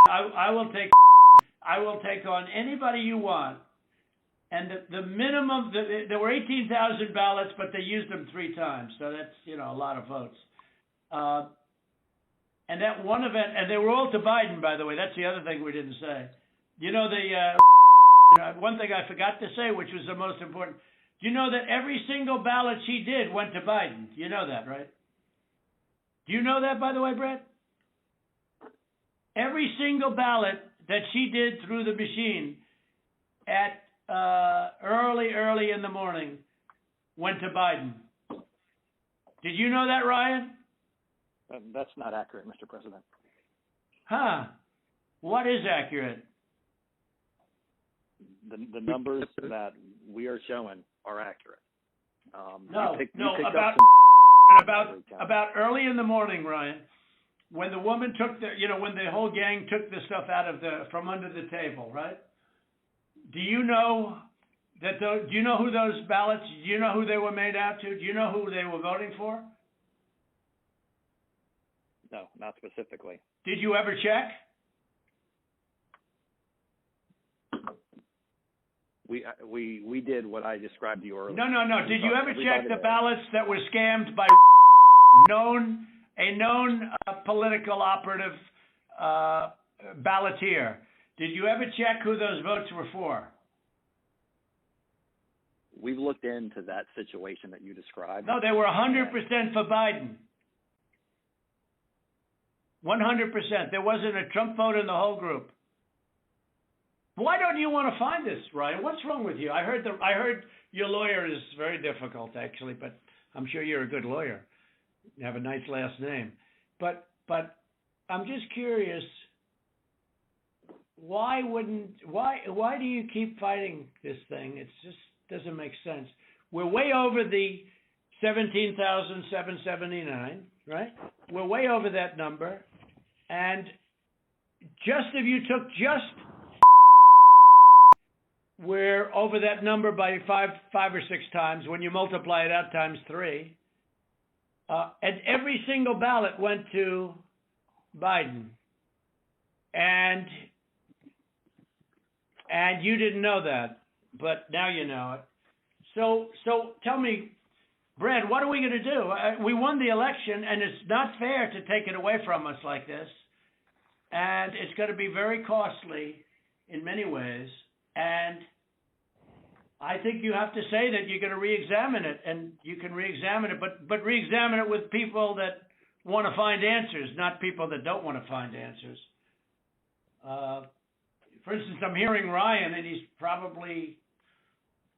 I will take on anybody you want And the minimum, there were 18,000 ballots, but they used them 3 times. So that's, a lot of votes. And that one event, and they were all to Biden, by the way. That's the other thing we didn't say. One thing I forgot to say, which was the most important. Do you know that every single ballot she did went to Biden? You know that, right? Do you know that, by the way, Brett? Every single ballot that she did through the machine at early in the morning went to Biden. Did you know that, Ryan? That's not accurate, Mr. President. Huh. What is accurate? The numbers that we are showing are accurate. About early in the morning, Ryan, when the woman took when the whole gang took the stuff from under the table, right? Do you know do you know who those ballots? Do you know who they were made out to? Do you know who they were voting for? No, not specifically. Did you ever check? We did what I described to you earlier. No. Did you ever check the ballots that were scammed by a known political operative balloteer? Did you ever check who those votes were for? We've looked into that situation that you described. No, they were 100% for Biden. 100%. There wasn't a Trump vote in the whole group. Why don't you want to find this, Ryan? What's wrong with you? I heard your lawyer is very difficult, actually, but I'm sure you're a good lawyer. You have a nice last name. But I'm just curious, why do you keep fighting this thing? It just doesn't make sense. We're way over the 17,779, right? We're way over that number. And if you took we're over that number by five or 6 times. When you multiply it out times 3, and every single ballot went to Biden, and you didn't know that, but now you know it. So tell me, Brad, what are we going to do? We won the election, and it's not fair to take it away from us like this, and it's going to be very costly in many ways. And I think you have to say that you're going to re-examine it, and you can re-examine it, but re-examine it with people that want to find answers, not people that don't want to find answers. For instance, I'm hearing Ryan, and he's probably,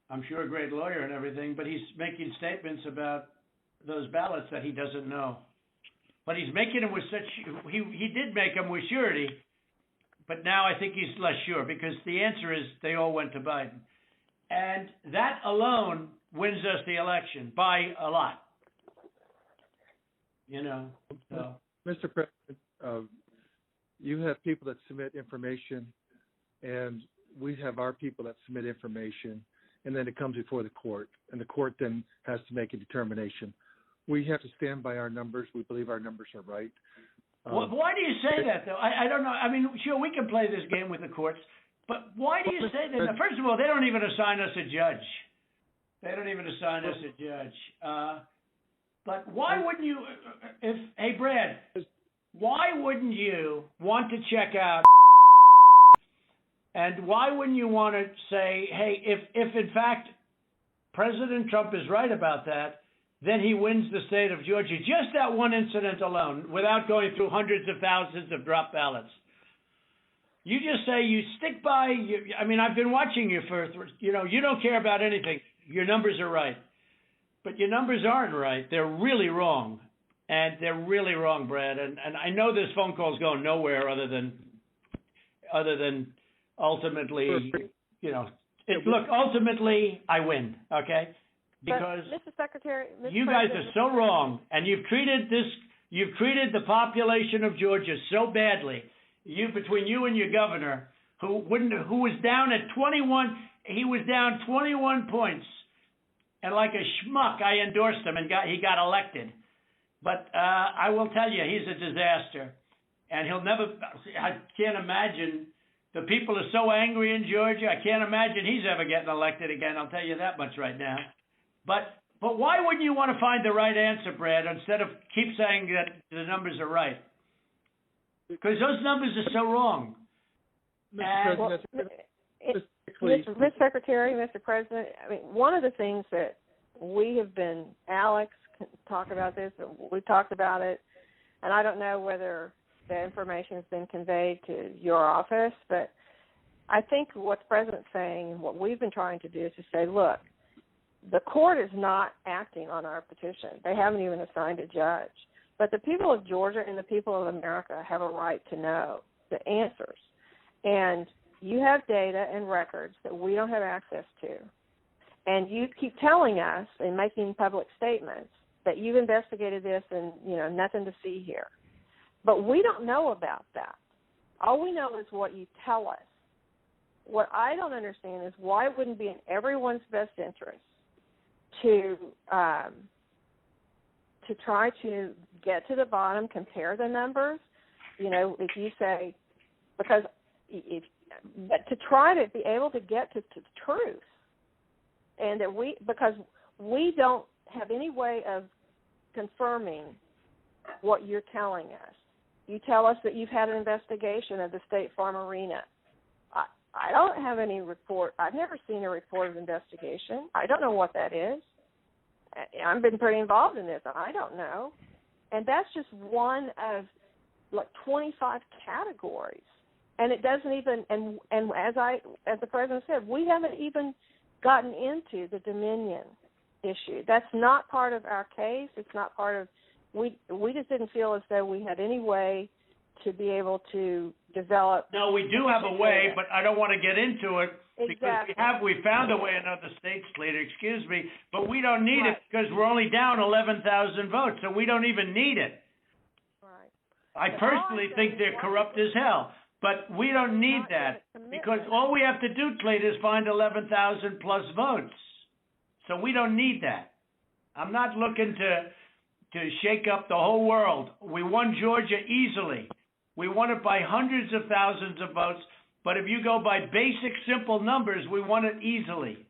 I'm sure, a great lawyer and everything, but he's making statements about those ballots that he doesn't know. But he's making them with he did make them with surety. But now I think he's less sure, because the answer is they all went to Biden. And that alone wins us the election by a lot. So. Mr. President, you have people that submit information, and we have our people that submit information, and then it comes before the court, and the court then has to make a determination. We have to stand by our numbers. We believe our numbers are right. Why do you say that, though? I don't know. I mean, sure, we can play this game with the courts, but why do you say that? Now, first of all, they don't even assign us a judge. But why wouldn't you, hey, Brad, why wouldn't you want to check out, and why wouldn't you want to say, hey, if in fact President Trump is right about that, then he wins the state of Georgia. Just that one incident alone, without going through hundreds of thousands of drop ballots. You just say you stick by, I've been watching you you don't care about anything. Your numbers are right. But your numbers aren't right. They're really wrong. And they're really wrong, Brad. And I know this phone call is going nowhere other than ultimately, ultimately I win, okay? Because Mr. Secretary, you guys are so wrong, and you've treated the population of Georgia so badly. Between you and your governor, who was down at 21, he was down 21 points, and like a schmuck, I endorsed him, and he got elected. But I will tell you, he's a disaster, and he'll never. I can't imagine The people are so angry in Georgia. I can't imagine he's ever getting elected again. I'll tell you that much right now. But why wouldn't you want to find the right answer, Brad, instead of keep saying that the numbers are right? Because those numbers are so wrong. Mr. Secretary, Mr. President, I mean, one of the things that we have been, Alex can talk about this, we've talked about it, and I don't know whether the information has been conveyed to your office, but I think what the President's saying and what we've been trying to do is to say, look, the court is not acting on our petition. They haven't even assigned a judge. But the people of Georgia and the people of America have a right to know the answers. And you have data and records that we don't have access to. And you keep telling us and making public statements that you've investigated this and, nothing to see here. But we don't know about that. All we know is what you tell us. What I don't understand is why it wouldn't be in everyone's best interest to try to get to the bottom, compare the numbers. If you say, but to try to be able to get to the truth, and that because we don't have any way of confirming what you're telling us. You tell us that you've had an investigation of the State Farm Arena. I don't have any report. I've never seen a report of investigation. I don't know what that is. I've been pretty involved in this. I don't know. And that's just one of 25 categories. And it doesn't even, and as the President said, we haven't even gotten into the Dominion issue. That's not part of our case. It's not part of, we just didn't feel as though we had any way to be able to develop. No, we do have a way, but I don't want to get into it. Exactly. Because we found a way in other states, Slater, excuse me, but we don't need it because we're only down 11,000 votes, so we don't even need it. Right. I personally think they're corrupt as hell, but we don't need that because all we have to do, Slater, is find 11,000 plus votes. So we don't need that. I'm not looking to shake up the whole world. We won Georgia easily. We won it by hundreds of thousands of votes. But if you go by basic, simple numbers, we won it easily.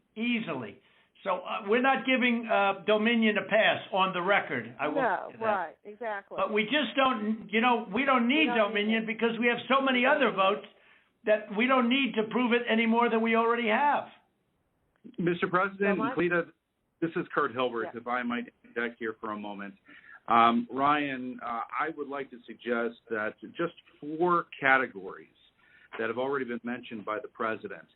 So we're not giving Dominion a pass on the record. I will say that. Right, exactly. But we just don't, we don't need Dominion because we have so many other votes that we don't need to prove it any more than we already have. Mr. President, Cleta, this is Kurt Hilbert, if I might interject here for a moment. Ryan, I would like to suggest that just 4 categories that have already been mentioned by the President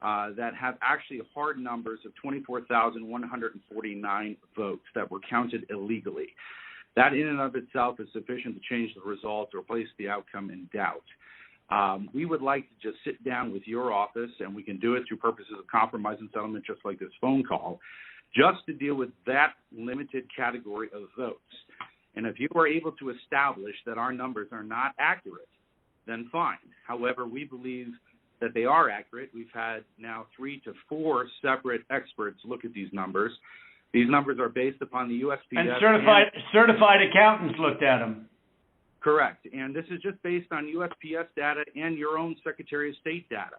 that have actually hard numbers of 24,149 votes that were counted illegally. That in and of itself is sufficient to change the result or place the outcome in doubt. We would like to just sit down with your office, and we can do it through purposes of compromise and settlement just like this phone call, just to deal with that limited category of votes. And if you are able to establish that our numbers are not accurate, then fine. However, we believe that they are accurate. We've had now 3 to 4 separate experts look at these numbers. These numbers are based upon the USPS. And certified accountants looked at them. Correct. And this is just based on USPS data and your own Secretary of State data.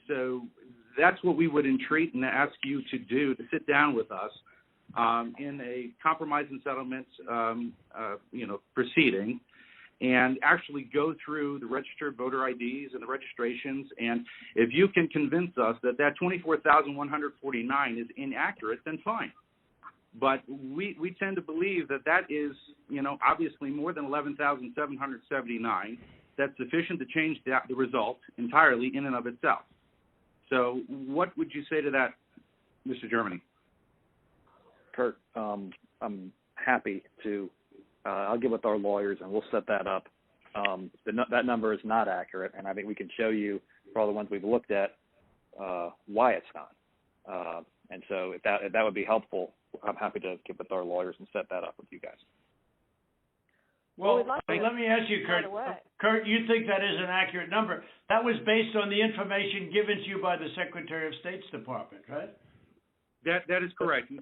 So that's what we would entreat and ask you to do, to sit down with us in a compromise and settlement proceeding, and actually go through the registered voter IDs and the registrations. And if you can convince us that 24,149 is inaccurate, then fine. But we tend to believe that is, obviously more than 11,779. That's sufficient to change the result entirely in and of itself. So what would you say to that, Mr. Germany? Kurt, I'm happy to I'll get with our lawyers and we'll set that up. That number is not accurate, and I think we can show you for all the ones we've looked at why it's not. And so if that would be helpful, I'm happy to get with our lawyers and set that up with you guys. Well, let me ask you, Kurt. Kurt, you think that is an accurate number? That was based on the information given to you by the Secretary of State's Department, right? That is correct.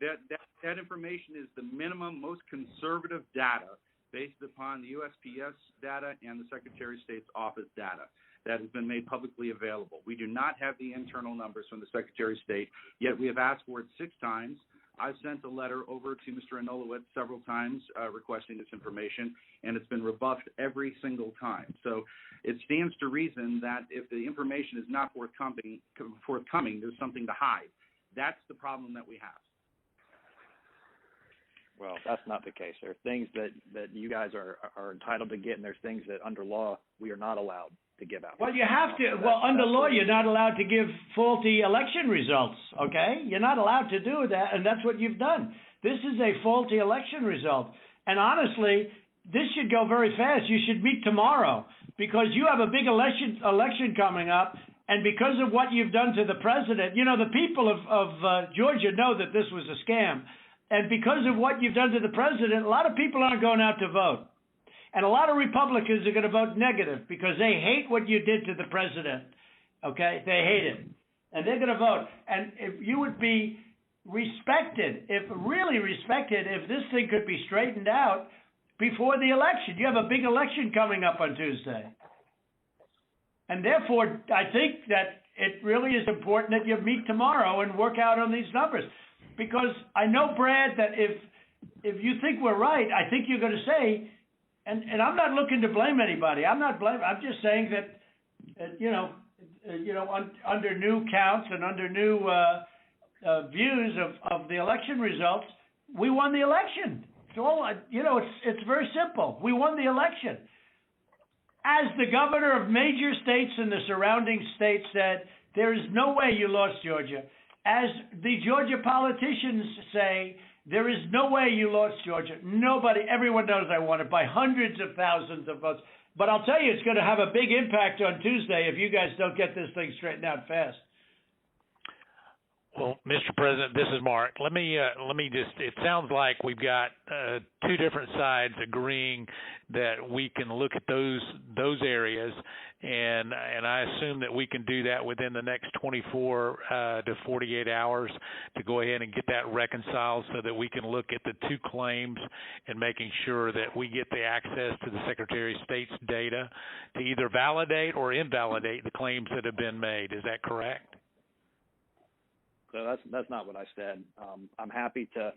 That information is the minimum, most conservative data based upon the USPS data and the Secretary of State's office data. that has been made publicly available. We do not have the internal numbers from the Secretary of State, yet we have asked for it 6 times. I've sent a letter over to Mr. Anulowicz several times requesting this information, and it's been rebuffed every single time. So it stands to reason that if the information is not forthcoming, there's something to hide. That's the problem that we have. Well, that's not the case. There are things that you guys are entitled to get, and there's things that under law we are not allowed to give out. Well, you have to. Well, under law, you're not allowed to give faulty election results, okay? You're not allowed to do that, and that's what you've done. This is a faulty election result. And honestly, this should go very fast. You should meet tomorrow because you have a big election coming up, and because of what you've done to the president, you know, the people of Georgia know that this was a scam. And because of what you've done to the president, a lot of people aren't going out to vote. And a lot of Republicans are going to vote negative because they hate what you did to the president. Okay? They hate it. And they're going to vote. And if you would be respected, really respected, if this thing could be straightened out before the election. You have a big election coming up on Tuesday. And therefore, I think that it really is important that you meet tomorrow and work out on these numbers. Because I know, Brad, that if you think we're right, I think you're going to say, and I'm not looking to blame anybody. I'm just saying that, under new counts and under new views of the election results, we won the election. It's all, it's very simple. We won the election. As the governor of major states and the surrounding states said, there is no way you lost Georgia. As the Georgia politicians say, there is no way you lost Georgia. Nobody, everyone knows I won it by hundreds of thousands of votes. But I'll tell you, it's going to have a big impact on Tuesday if you guys don't get this thing straightened out fast. Well, Mr. President, this is Mark. Let me just, it sounds like we've got 2 different sides agreeing that we can look at those areas, and I assume that we can do that within the next 24 to 48 hours to go ahead and get that reconciled so that we can look at the 2 claims and making sure that we get the access to the Secretary of State's data to either validate or invalidate the claims that have been made. Is that correct? So that's not what I said. I'm happy to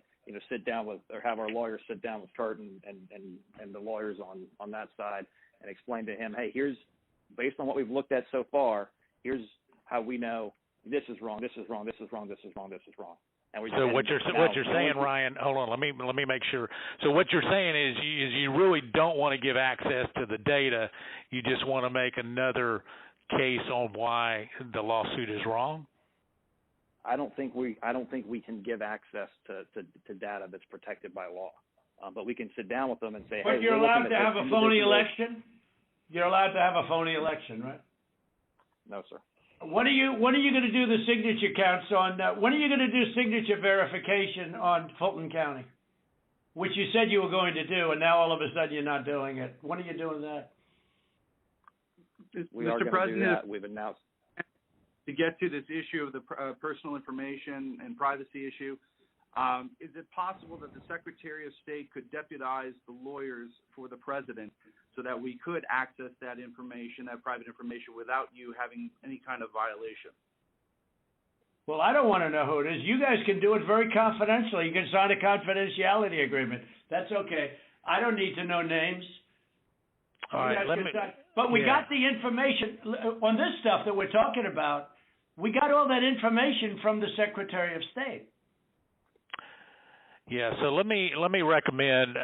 sit down with, or have our lawyers sit down with Kurt and the lawyers on that side and explain to him, hey, here's, based on what we've looked at so far, here's how we know this is wrong, this is wrong, this is wrong, this is wrong, this is wrong. And so what you're saying, Ryan, hold on, let me make sure. So what you're saying is you really don't want to give access to the data. You just want to make another case on why the lawsuit is wrong? I don't think we can give access to data that's protected by law, but we can sit down with them and say, but hey, you're allowed to have a phony election. You're allowed to have a phony election, right? No, sir. When are you going to do the signature counts on? When are you going to do signature verification on Fulton County, which you said you were going to do, and now all of a sudden you're not doing it? When are you doing that? We are going to do that. We've announced. To get to this issue of the personal information and privacy issue, is it possible that the Secretary of State could deputize the lawyers for the president so that we could access that information, that private information, without you having any kind of violation? Well, I don't want to know who it is. You guys can do it very confidentially. You can sign a confidentiality agreement. That's okay. I don't need to know names. All right, but we got the information on this stuff that we're talking about. We got all that information from the Secretary of State. Yeah, so let me recommend,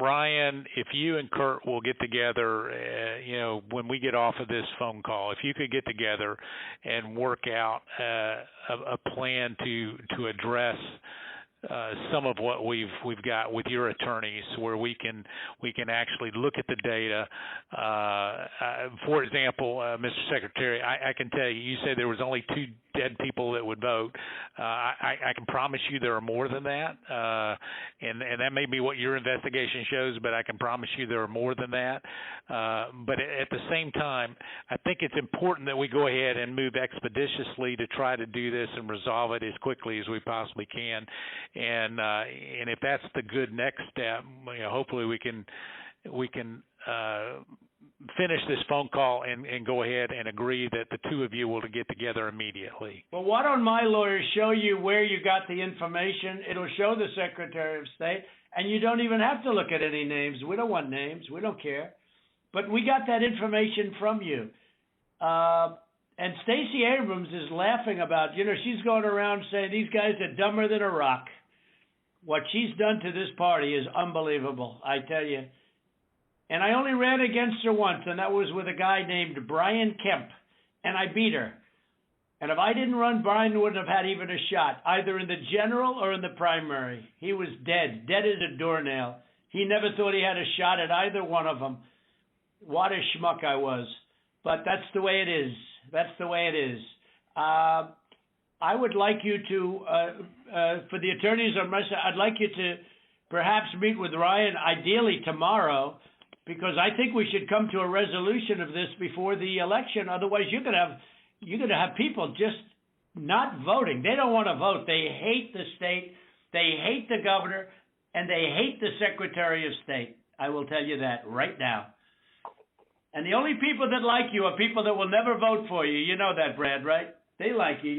Ryan, if you and Kurt will get together, when we get off of this phone call, if you could get together and work out a plan to address some of what we've got with your attorneys, where we can actually look at the data. For example, Mr. Secretary, I can tell you, you said there was only 2 dead people that would vote. I can promise you there are more than that, and that may be what your investigation shows, but I can promise you there are more than that. But at the same time, I think it's important that we go ahead and move expeditiously to try to do this and resolve it as quickly as we possibly can. And if that's the good next step, hopefully we can finish this phone call and go ahead and agree that the two of you will get together immediately. Well, why don't my lawyers show you where you got the information? It'll show the Secretary of State, and you don't even have to look at any names. We don't want names. We don't care. But we got that information from you. And Stacey Abrams is laughing about, she's going around saying these guys are dumber than a rock. What she's done to this party is unbelievable, I tell you. And I only ran against her once, and that was with a guy named Brian Kemp, and I beat her. And if I didn't run, Brian wouldn't have had even a shot, either in the general or in the primary. He was dead as a doornail. He never thought he had a shot at either one of them. What a schmuck I was. But that's the way it is. That's the way it is. I would like you to, for the attorneys on my side, I'd like you to perhaps meet with Ryan, ideally tomorrow, because I think we should come to a resolution of this before the election. Otherwise, you're going to have people just not voting. They don't want to vote. They hate the state. They hate the governor, and they hate the Secretary of State. I will tell you that right now. And the only people that like you are people that will never vote for you. You know that, Brad, right? They like you.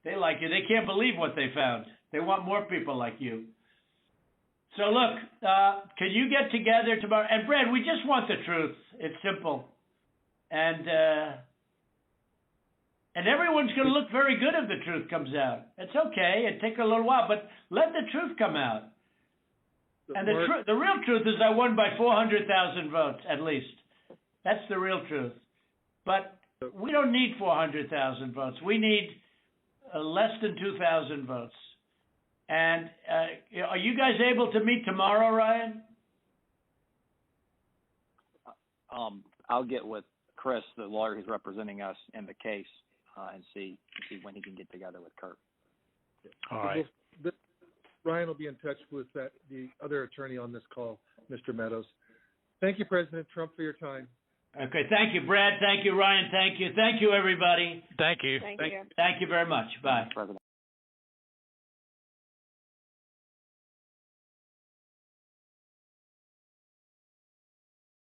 They like you. They can't believe what they found. They want more people like you. So look, can you get together tomorrow? And Brad, we just want the truth. It's simple. And everyone's going to look very good if the truth comes out. It's okay. It takes a little while, but let the truth come out. And the real truth is I won by 400,000 votes, at least. That's the real truth. But we don't need 400,000 votes. We need less than 2,000 votes. And are you guys able to meet tomorrow, Ryan? I'll get with Chris, the lawyer who's representing us in the case, and see when he can get together with Kurt. All right. Ryan will be in touch with the other attorney on this call, Mr. Meadows. Thank you, President Trump, for your time. Okay, thank you, Brad. Thank you, Ryan. Thank you. Thank you, everybody. Thank you. Thank you. Thank you very much. Bye. President.